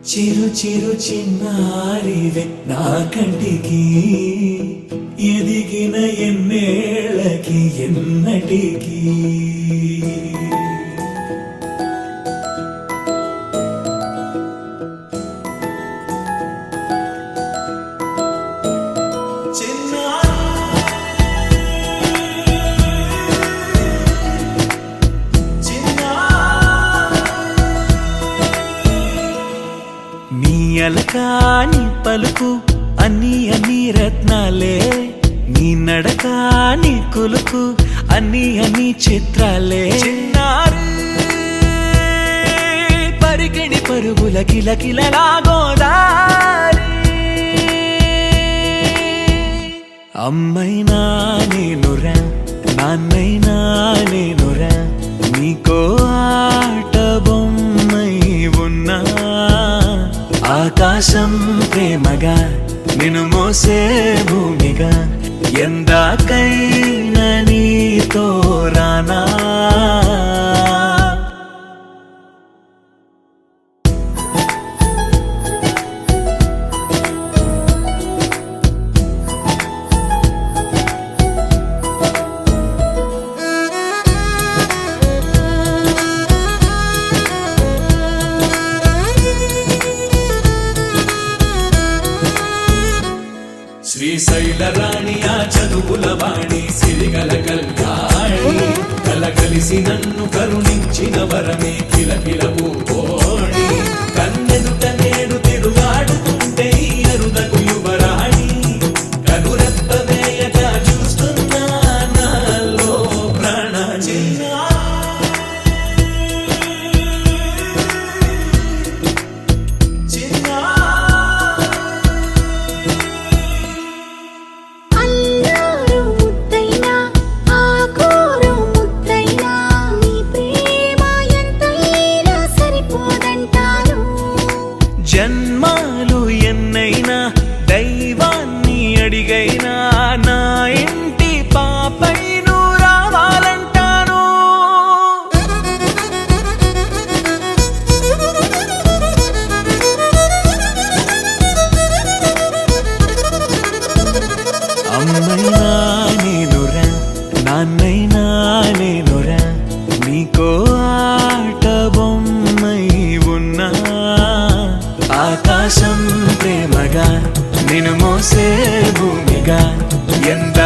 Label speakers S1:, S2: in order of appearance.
S1: చిరు చిరు చిన్నారివే నా కంటికి ఎదిగిన ఎన్నేళ్ళకి ఎన్నటికి అలకాని పలుకు అన్ని అన్ని రత్నాలే నీ నడక నీ కులుకు అన్ని అన్ని చిత్రాలే చిన్నారు పరికిణి పరుగుల కిలకిలలా గోదారి అమ్మైనా నేనురా నాన్నైనా నేనురా నీకో ఆట బొమ్మై ఉన్నా ఆకాశం ప్రేమగా నిన్ను మోసే భూమిగా ఎందాకైనా నీతో రానా శ్రీశైల రాణి ఆ చదువుల వాణి సిరిగల కళ్యాణి కలగలిసి నన్ను కరుణించిన వరమే కిలకిల పూకోణి కన్నెదుట నేడు తిరుగాడుతుంటే అరుదకు యువరాణి కనురెప్ప వేయగా చూస్తున్నా నాలో ప్రాణ జన్మాలు ఎన్నైనా దైవాన్ని అడిగైనా నా ఇంటి పాపై నువ్వు రావాలంటాను అమ్మైనా నేనురా నాన్నైనా నేనురా నీకో ఆట బొమ్మై ఉన్నా ఆకాశం ప్రేమగా నిన్ను మోసే భూమిగా ఎంత